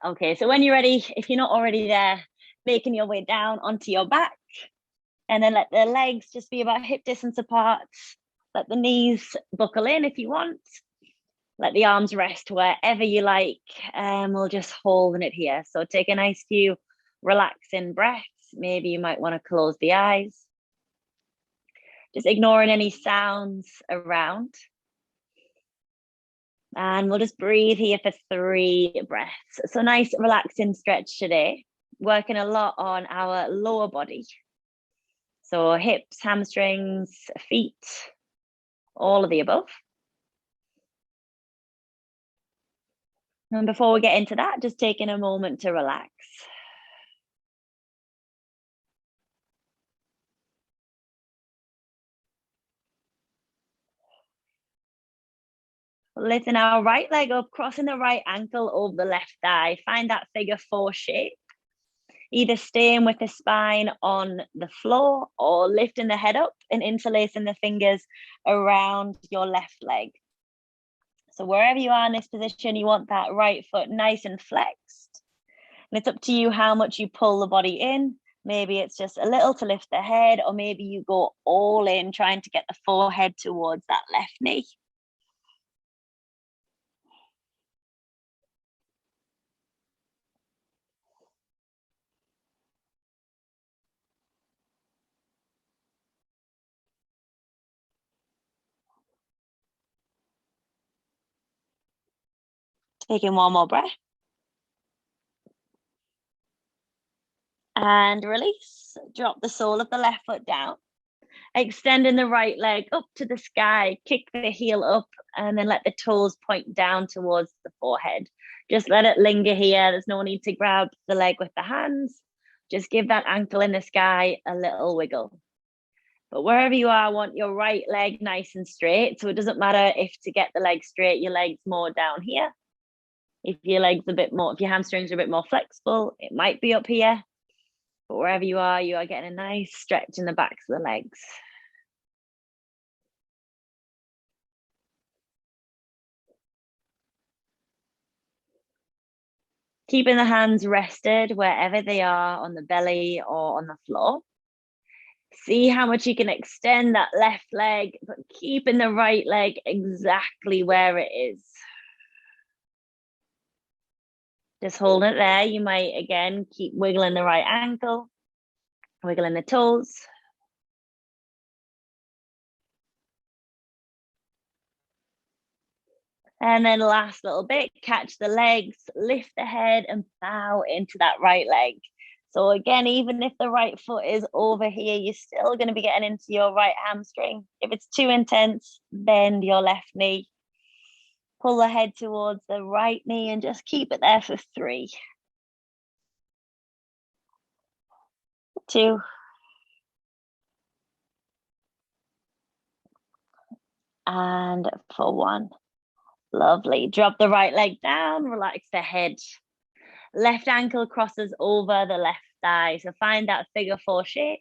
Okay, so when you're ready, if you're not already there, making your way down onto your back, and then let the legs just be about hip distance apart. Let the knees buckle in if you want. Let the arms rest wherever you like, and we'll just hold it here. So take a nice few relaxing breaths. Maybe you might want to close the eyes. Just ignoring any sounds around. And we'll just breathe here for 3 breaths. So nice relaxing stretch today. Working a lot on our lower body. So hips, hamstrings, feet, all of the above. And before we get into that, just taking a moment to relax. Lifting our right leg up, crossing the right ankle over the left thigh. Find that figure 4 shape. Either staying with the spine on the floor or lifting the head up and interlacing the fingers around your left leg. So wherever you are in this position, you want that right foot nice and flexed. And it's up to you how much you pull the body in. Maybe it's just a little to lift the head, or maybe you go all in trying to get the forehead towards that left knee. Taking one more breath. And release. Drop the sole of the left foot down. Extending the right leg up to the sky. Kick the heel up and then let the toes point down towards the forehead. Just let it linger here. There's no need to grab the leg with the hands. Just give that ankle in the sky a little wiggle. But wherever you are, I want your right leg nice and straight. So it doesn't matter if to get the leg straight, your leg's more down here. If your leg's a bit more, if your hamstrings are a bit more flexible, it might be up here. But wherever you are getting a nice stretch in the backs of the legs. Keeping the hands rested wherever they are, on the belly or on the floor. See how much you can extend that left leg, but keeping the right leg exactly where it is. Just holding it there. You might, again, keep wiggling the right ankle, wiggling the toes. And then last little bit, catch the legs, lift the head and bow into that right leg. So again, even if the right foot is over here, you're still going to be getting into your right hamstring. If it's too intense, bend your left knee. Pull the head towards the right knee and just keep it there for 3, 2, and for 1. Lovely. Drop the right leg down, relax the head. Left ankle crosses over the left thigh. So find that figure 4 shape.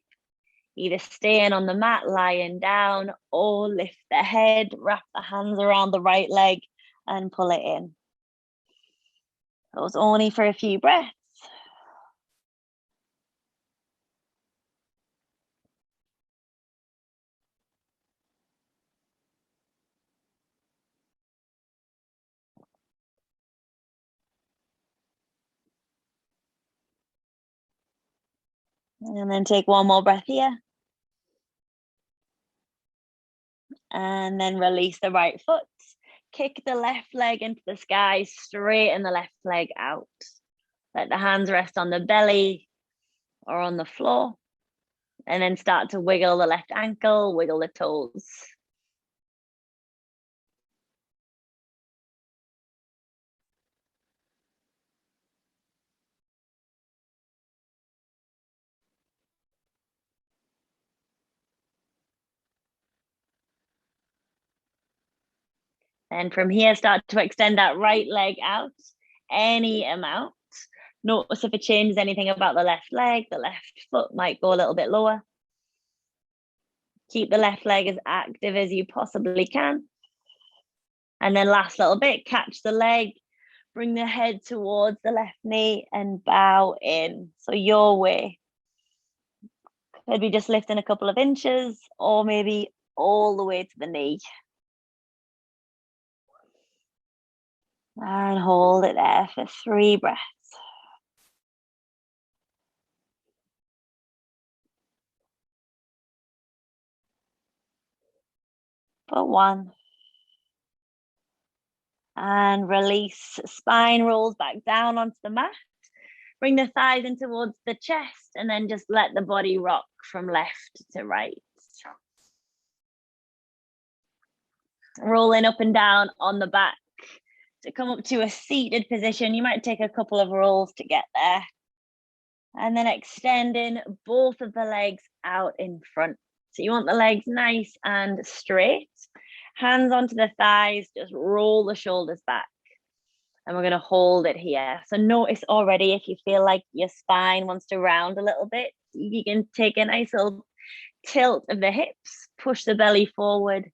Either staying on the mat, lying down, or lift the head, wrap the hands around the right leg and pull it in. That was only for a few breaths. And then take one more breath here. And then release the right foot. Kick the left leg into the sky, straighten the left leg out. Let the hands rest on the belly or on the floor. And then start to wiggle the left ankle, wiggle the toes. And from here, start to extend that right leg out any amount. Notice if it changes anything about the left leg. The left foot might go a little bit lower. Keep the left leg as active as you possibly can. And then last little bit, catch the leg, Bring the head towards the left knee and bow in. So your way. Maybe just lifting a couple of inches or maybe all the way to the knee. And hold it there for 3 breaths. For 1. And release. Spine rolls back down onto the mat. Bring the thighs in towards the chest and then just let the body rock from left to right. Rolling up and down on the back. To come up to a seated position, you might take a couple of rolls to get there. And then extending both of the legs out in front. So you want the legs nice and straight. Hands onto the thighs, just roll the shoulders back. And we're going to hold it here. So notice already if you feel like your spine wants to round a little bit, you can take a nice little tilt of the hips, push the belly forward,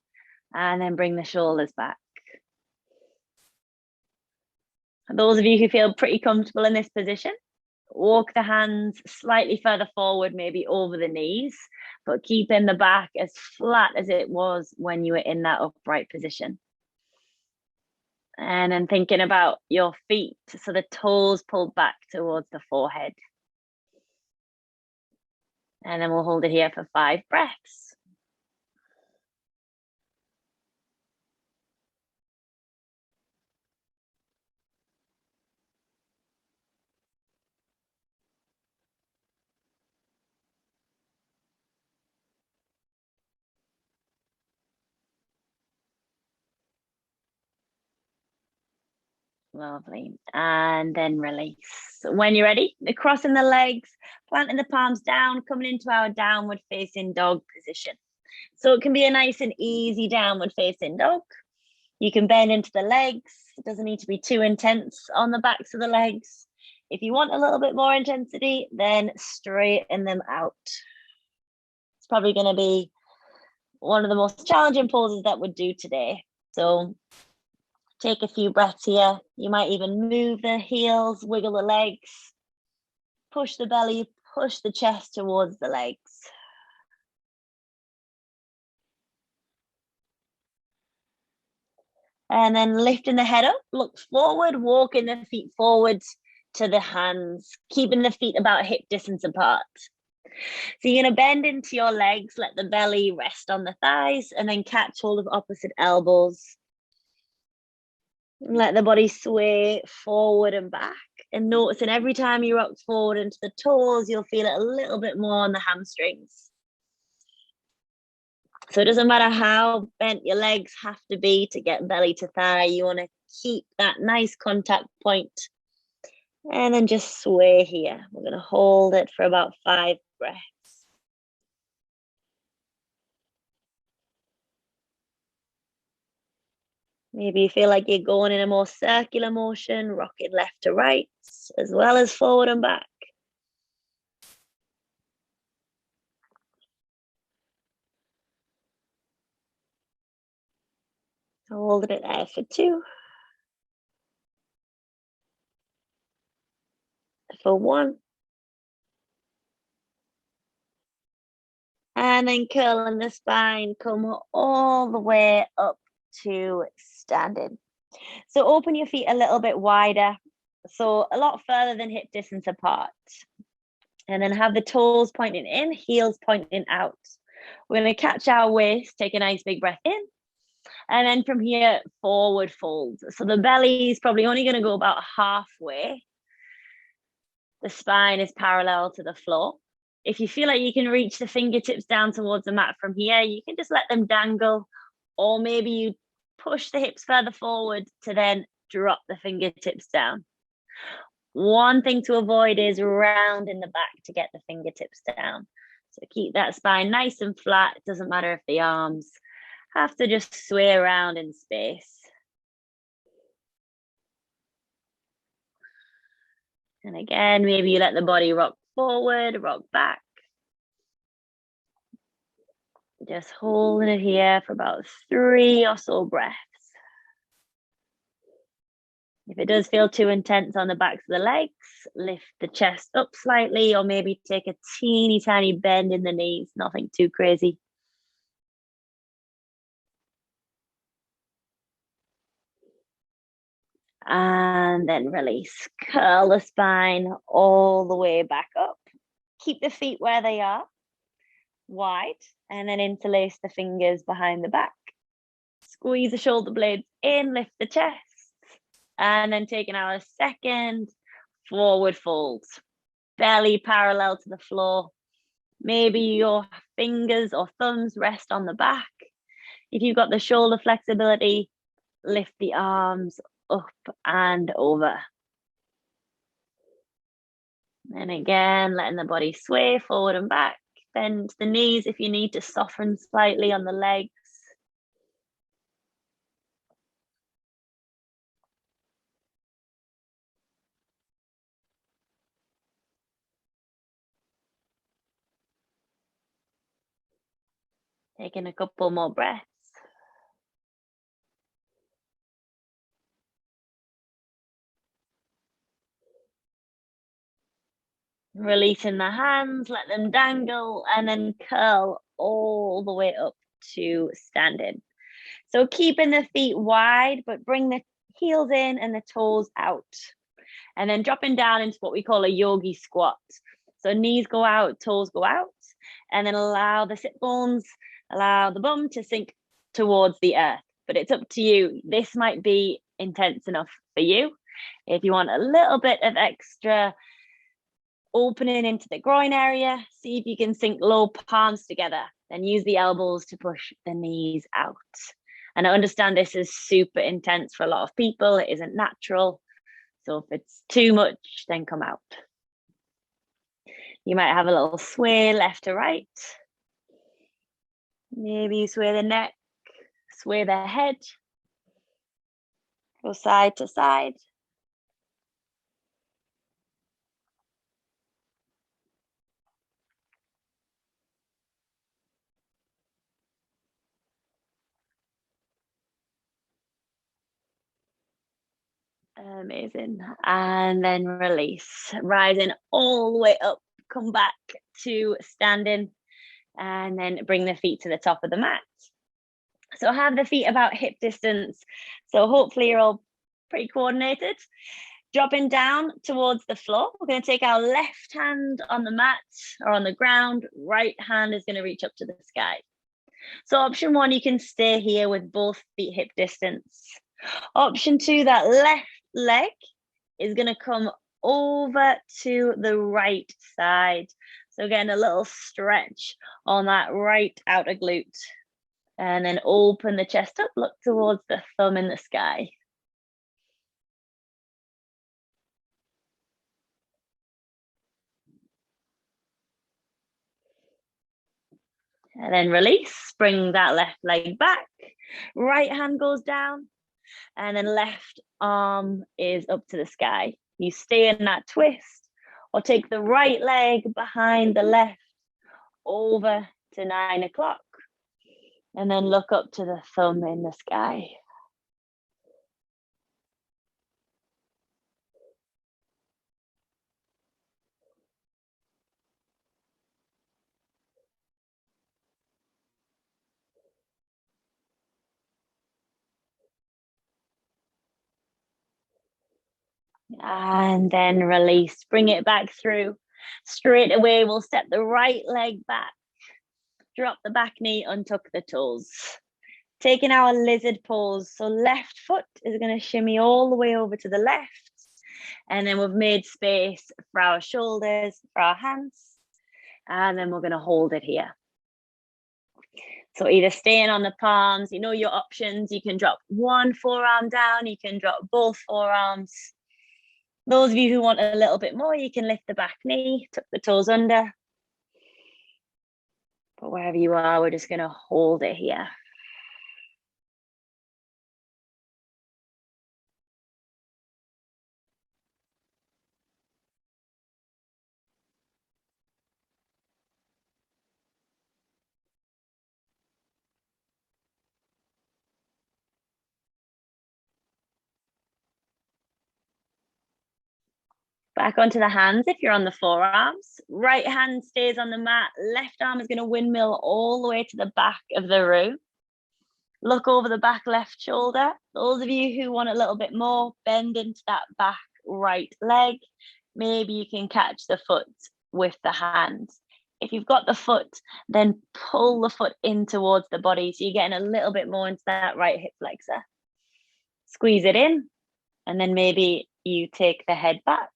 and then bring the shoulders back. Those of you who feel pretty comfortable in this position, walk the hands slightly further forward, maybe over the knees, but keeping the back as flat as it was when you were in that upright position. And then thinking about your feet, so the toes pulled back towards the forehead. And then we'll hold it here for 5 breaths. Lovely. And then release. When you're ready, crossing the legs, planting the palms down, coming into our downward facing dog position. So it can be a nice and easy downward facing dog. You can bend into the legs. It doesn't need to be too intense on the backs of the legs. If you want a little bit more intensity, then straighten them out. It's probably going to be one of the most challenging poses that we'll do today. So take a few breaths here. You might even move the heels, wiggle the legs, push the belly, push the chest towards the legs. And then lifting the head up, look forward, walking the feet forward to the hands, keeping the feet about hip distance apart. So you're going to bend into your legs, let the belly rest on the thighs, and then catch hold of opposite elbows. Let the body sway forward and back. And noticing every time you rock forward into the toes, you'll feel it a little bit more on the hamstrings. So it doesn't matter how bent your legs have to be to get belly to thigh. You want to keep that nice contact point. And then just sway here. We're going to hold it for about 5 breaths. Maybe you feel like you're going in a more circular motion, rocking left to right, as well as forward and back. Hold it there for 2. For 1. And then curling the spine, come all the way up to standing. So open your feet a little bit wider, so a lot further than hip distance apart. And then have the toes pointing in, heels pointing out. We're going to catch our waist, take a nice big breath in. And then from here, forward fold. So the belly is probably only going to go about halfway. The spine is parallel to the floor. If you feel like you can reach the fingertips down towards the mat from here, you can just let them dangle, or maybe you push the hips further forward to then drop the fingertips down. One thing to avoid is round in the back to get the fingertips down. So keep that spine nice and flat. It doesn't matter if the arms have to just sway around in space. And again, maybe you let the body rock forward, rock back. Just holding it here for about 3 or so breaths. If it does feel too intense on the backs of the legs, lift the chest up slightly or maybe take a teeny tiny bend in the knees, nothing too crazy. And then release. Curl the spine all the way back up. Keep the feet where they are, wide, and then interlace the fingers behind the back. Squeeze the shoulder blades in, lift the chest, and then taking our second forward fold. Belly parallel to the floor. Maybe your fingers or thumbs rest on the back. If you've got the shoulder flexibility, lift the arms up and over. And again, letting the body sway forward and back. Bend the knees if you need to soften slightly on the legs. Taking a couple more breaths. Releasing the hands, let them dangle, and then curl all the way up to standing. So keeping the feet wide, but bring the heels in and the toes out. And then dropping down into what we call a yogi squat. So knees go out, toes go out, and then allow the sit bones, allow the bum to sink towards the earth. But it's up to you. This might be intense enough for you. If you want a little bit of extra opening into the groin area, see if you can sink low palms together. Then use the elbows to push the knees out. And I understand this is super intense for a lot of people. It isn't natural. So if it's too much, then come out. You might have a little sway left to right. Maybe sway the neck, sway the head, go side to side. Amazing. And then release, rising all the way up, come back to standing, and then bring the feet to the top of the mat. So have the feet about hip distance. So hopefully you're all pretty coordinated. Dropping down towards the floor. We're going to take our left hand on the mat or on the ground. Right hand is going to reach up to the sky. So option one, you can stay here with both feet hip distance. Option two, that left leg is going to come over to the right side. So again, a little stretch on that right outer glute. And then open the chest up, look towards the thumb in the sky. And then release, bring that left leg back. Right hand goes down. And then left arm is up to the sky. You stay in that twist or take the right leg behind the left over to 9 o'clock. And then look up to the thumb in the sky. And then release, bring it back through. Straight away, we'll step the right leg back. Drop the back knee, untuck the toes. Taking our lizard pose. So left foot is going to shimmy all the way over to the left. And then we've made space for our shoulders, for our hands. And then we're going to hold it here. So either staying on the palms, you know your options. You can drop one forearm down. You can drop both forearms. Those of you who want a little bit more, you can lift the back knee, tuck the toes under. But wherever you are, we're just going to hold it here. Back onto the hands if you're on the forearms. Right hand stays on the mat. Left arm is going to windmill all the way to the back of the room. Look over the back left shoulder. Those of you who want a little bit more, bend into that back right leg. Maybe you can catch the foot with the hands. If you've got the foot, then pull the foot in towards the body. So you're getting a little bit more into that right hip flexor. Squeeze it in, and then maybe you take the head back.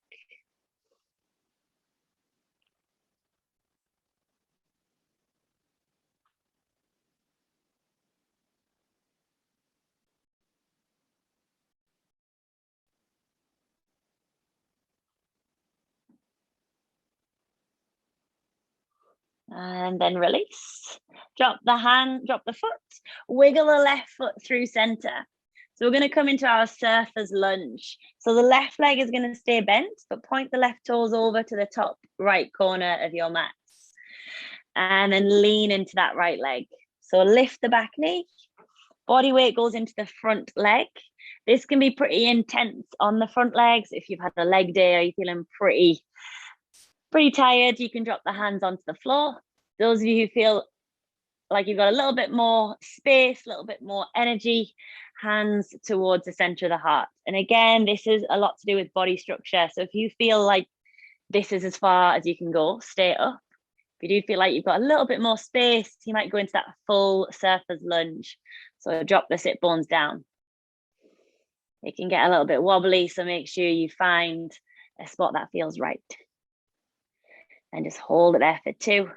And then release. Drop the foot, wiggle the left foot through center. So we're going to come into our surfer's lunge. So the left leg is going to stay bent, but point the left toes over to the top right corner of your mat. And then lean into that right leg. So lift the back knee. Body weight goes into the front leg. This can be pretty intense on the front legs. If you've had a leg day or you're feeling pretty tired, you can drop the hands onto the floor. Those of you who feel like you've got a little bit more space, a little bit more energy, hands towards the center of the heart. And again, this is a lot to do with body structure. So if you feel like this is as far as you can go, stay up. If you do feel like you've got a little bit more space, you might go into that full surfer's lunge. So drop the sit bones down. It can get a little bit wobbly, so make sure you find a spot that feels right. And just hold it there for 2.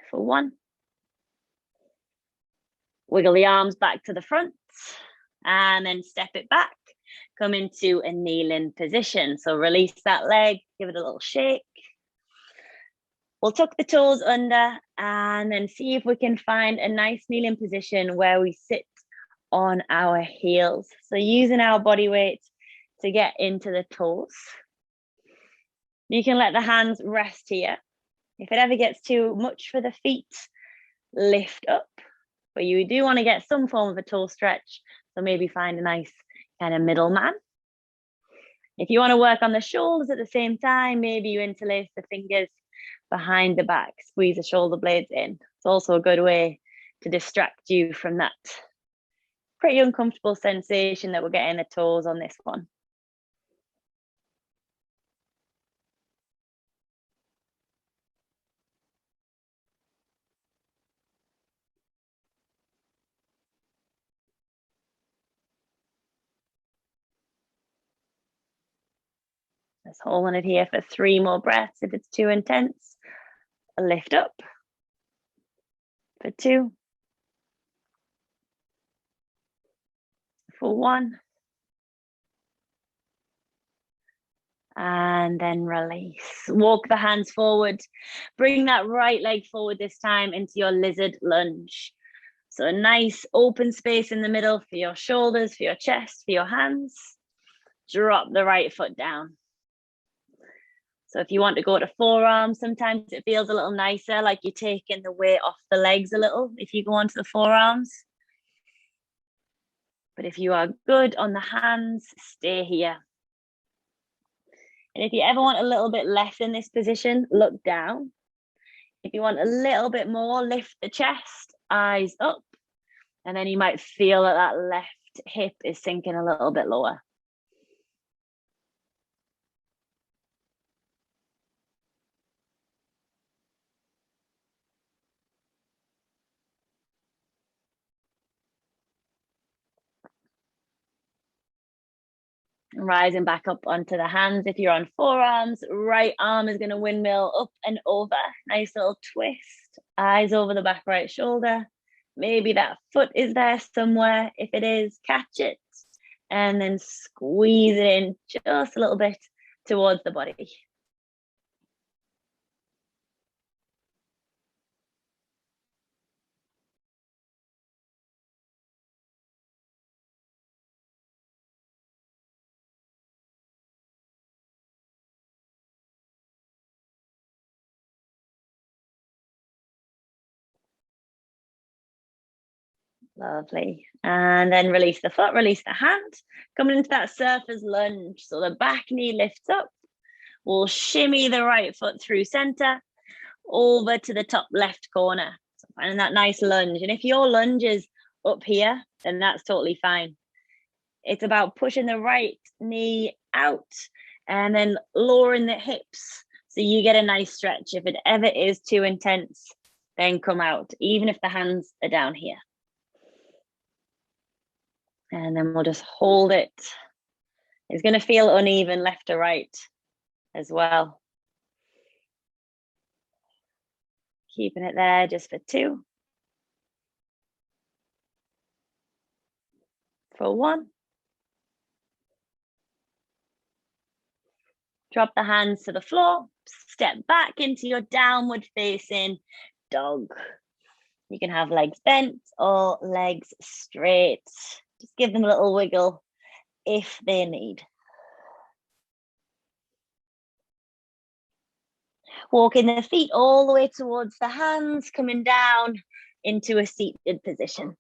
For 1. Wiggle the arms back to the front and then step it back. Come into a kneeling position. So release that leg, give it a little shake. We'll tuck the toes under and then see if we can find a nice kneeling position where we sit on our heels. So using our body weight to get into the toes. You can let the hands rest here. If it ever gets too much for the feet, lift up. But you do want to get some form of a toe stretch. So maybe find a nice kind of middleman. If you want to work on the shoulders at the same time, maybe you interlace the fingers behind the back, squeeze the shoulder blades in. It's also a good way to distract you from that pretty uncomfortable sensation that we're getting the toes on this one. Just holding it here for 3 more breaths. If it's too intense, lift up for 2, for 1, and then release. Walk the hands forward. Bring that right leg forward this time into your lizard lunge. So a nice open space in the middle for your shoulders, for your chest, for your hands. Drop the right foot down. So if you want to go to forearms, sometimes it feels a little nicer, like you're taking the weight off the legs a little if you go onto the forearms. But if you are good on the hands, stay here. And if you ever want a little bit less in this position, look down. If you want a little bit more, lift the chest, eyes up. And then you might feel that that left hip is sinking a little bit lower. Rising back up onto the hands. If you're on forearms, right arm is going to windmill up and over. Nice little twist. Eyes over the back right shoulder. Maybe that foot is there somewhere. If it is, catch it. And then squeeze it in just a little bit towards the body. Lovely. And then release the foot, release the hand. Coming into that surfer's lunge. So the back knee lifts up. We'll shimmy the right foot through center over to the top left corner. So finding that nice lunge. And if your lunge is up here, then that's totally fine. It's about pushing the right knee out and then lowering the hips so you get a nice stretch. If it ever is too intense, then come out, even if the hands are down here. And then we'll just hold it. It's going to feel uneven left to right as well. Keeping it there just for 2. For 1. Drop the hands to the floor. Step back into your downward facing dog. You can have legs bent or legs straight. Just give them a little wiggle if they need. Walking the feet all the way towards the hands, coming down into a seated position.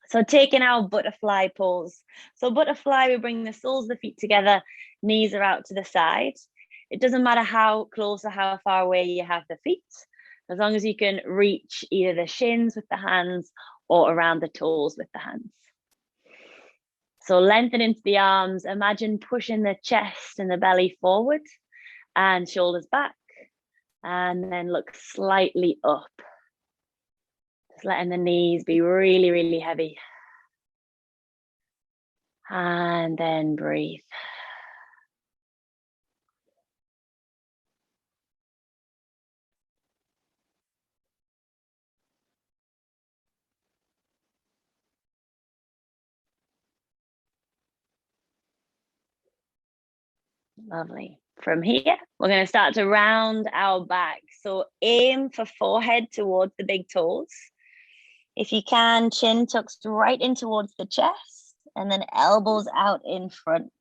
So taking our butterfly pose. So butterfly, we bring the soles of the feet together, knees are out to the side. It doesn't matter how close or how far away you have the feet, as long as you can reach either the shins with the hands or around the toes with the hands. So lengthen into the arms. Imagine pushing the chest and the belly forward and shoulders back, and then look slightly up. Just letting the knees be really, really heavy. And then breathe. Lovely. From here, we're going to start to round our back. So aim for forehead towards the big toes. If you can, chin tucks right in towards the chest and then elbows out in front.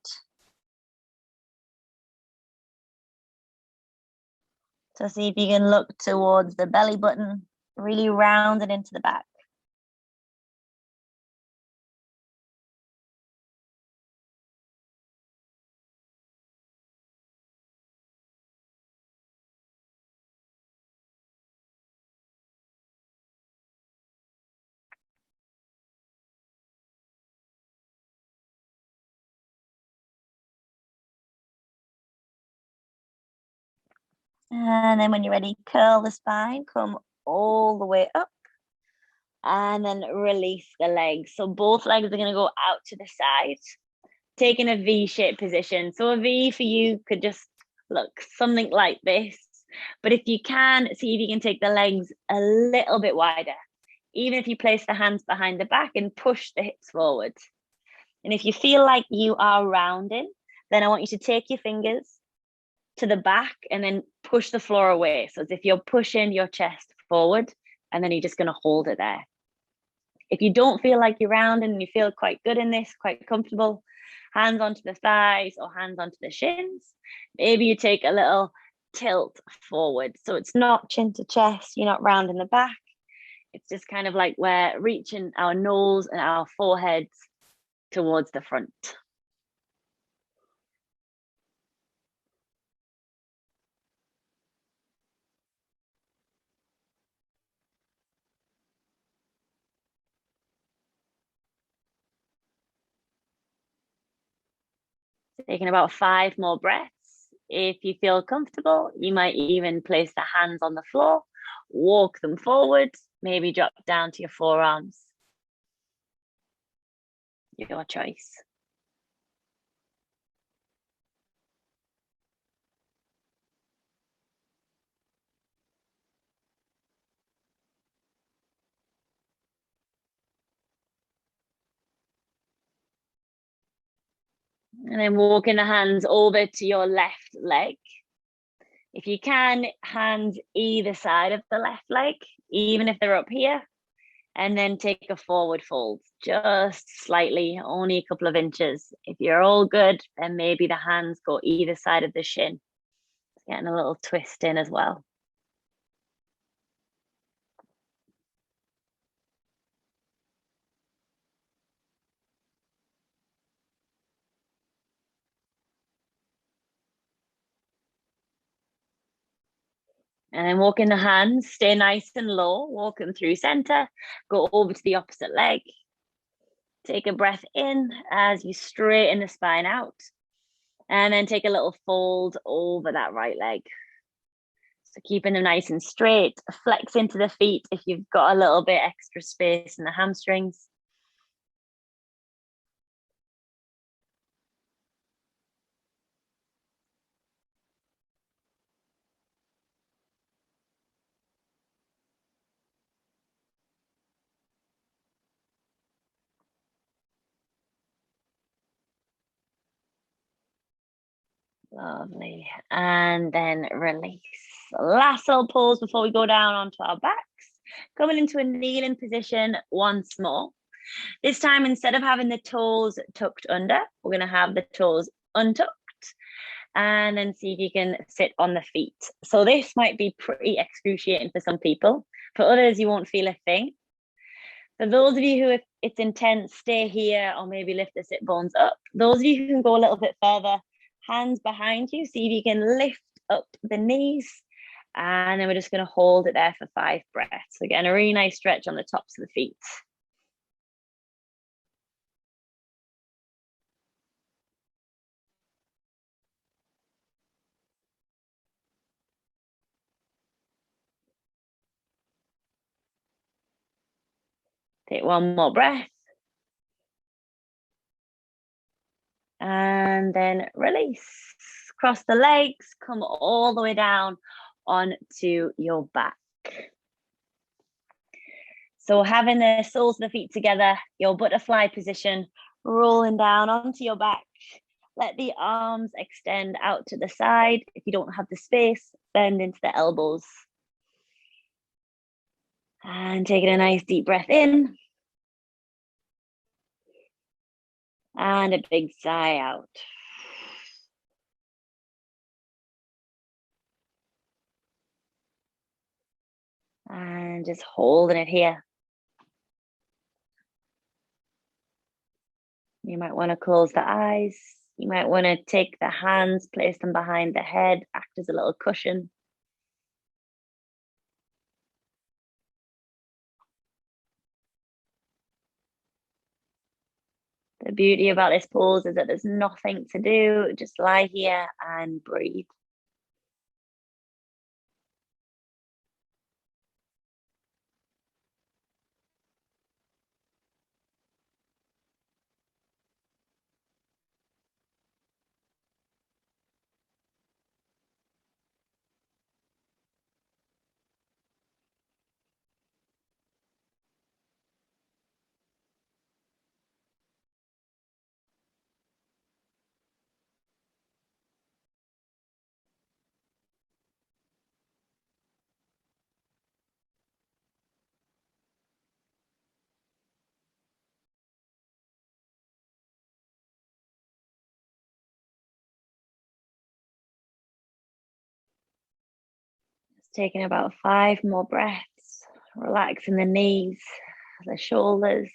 So see if you can look towards the belly button, really round it into the back. And then when you're ready, curl the spine, come all the way up. And then release the legs. So both legs are going to go out to the side, taking a V-shaped position. So a V for you could just look something like this. But if you can, see if you can take the legs a little bit wider, even if you place the hands behind the back and push the hips forward. And if you feel like you are rounding, then I want you to take your fingers to the back and then push the floor away. So as if you're pushing your chest forward, and then you're just going to hold it there. If you don't feel like you're rounding and you feel quite good in this, quite comfortable, hands onto the thighs or hands onto the shins, maybe you take a little tilt forward. So it's not chin to chest, you're not rounding the back. It's just kind of like we're reaching our nose and our foreheads towards the front. Taking about 5 more breaths. If you feel comfortable, you might even place the hands on the floor, walk them forward, maybe drop down to your forearms. Your choice. And then walking the hands over to your left leg. If you can, hands either side of the left leg, even if they're up here. And then take a forward fold, just slightly, only a couple of inches. If you're all good, then maybe the hands go either side of the shin. Getting a little twist in as well. And then walk in the hands, stay nice and low, walk them through center, go over to the opposite leg. Take a breath in as you straighten the spine out. And then take a little fold over that right leg. So keeping them nice and straight, flex into the feet if you've got a little bit extra space in the hamstrings. Lovely. And then release. Last little pause before we go down onto our backs. Coming into a kneeling position once more. This time, instead of having the toes tucked under, we're going to have the toes untucked. And then see if you can sit on the feet. So this might be pretty excruciating for some people. For others, you won't feel a thing. For those of you who it's intense, stay here or maybe lift the sit bones up. Those of you who can go a little bit further, hands behind you, see if you can lift up the knees. And then we're just going to hold it there for 5 breaths. Again, a really nice stretch on the tops of the feet. Take one more breath. And then release. Cross the legs, come all the way down onto your back. So having the soles of the feet together, your butterfly position, rolling down onto your back. Let the arms extend out to the side. If you don't have the space, bend into the elbows. And taking a nice deep breath in. And a big sigh out. And just holding it here. You might want to close the eyes. You might want to take the hands, place them behind the head, act as a little cushion. The beauty about this pose is that there's nothing to do. Just lie here and breathe. Just taking about 5 more breaths, relaxing the knees, the shoulders,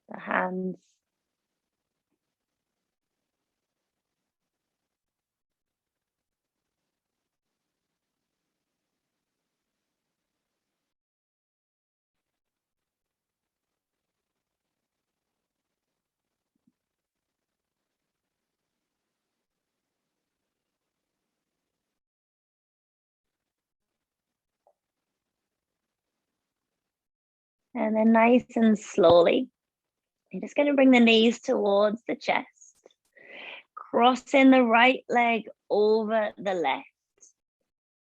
the hands. And then nice and slowly, you're just going to bring the knees towards the chest, crossing the right leg over the left.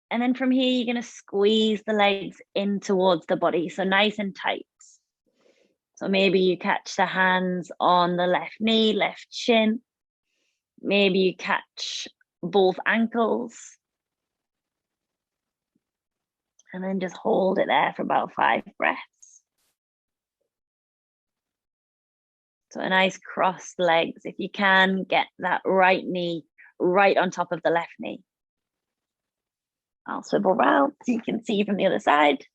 And then from here, you're going to squeeze the legs in towards the body. So nice and tight. So maybe you catch the hands on the left knee, left shin. Maybe you catch both ankles. And then just hold it there for about 5 breaths. So a nice crossed legs. If you can, get that right knee right on top of the left knee. I'll swivel around so you can see from the other side.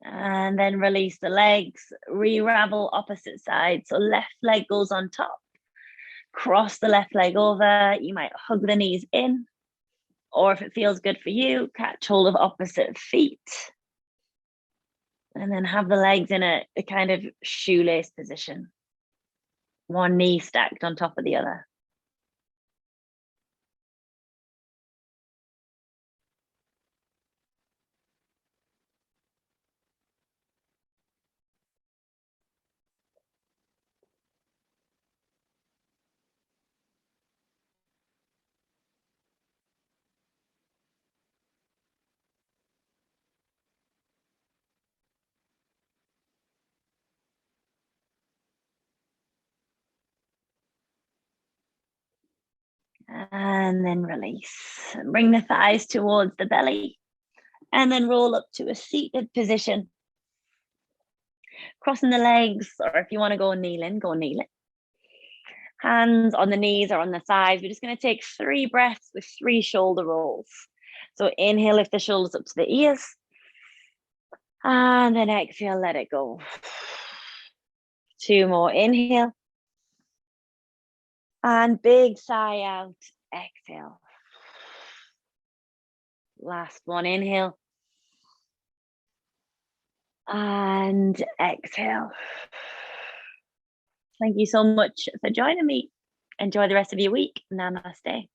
And then release the legs, re-ravel opposite side. So left leg goes on top, cross the left leg over. You might hug the knees in, or if it feels good for you, catch hold of opposite feet. And then have the legs in a kind of shoelace position. One knee stacked on top of the other. And then release. Bring the thighs towards the belly. And then roll up to a seated position. Crossing the legs, or if you want to go kneeling, go kneeling. Hands on the knees or on the thighs. We're just going to take 3 breaths with 3 shoulder rolls. So inhale, lift the shoulders up to the ears. And then exhale, let it go. 2 more, inhale. And big sigh out, exhale. Last one, inhale. And exhale. Thank you so much for joining me. Enjoy the rest of your week. Namaste.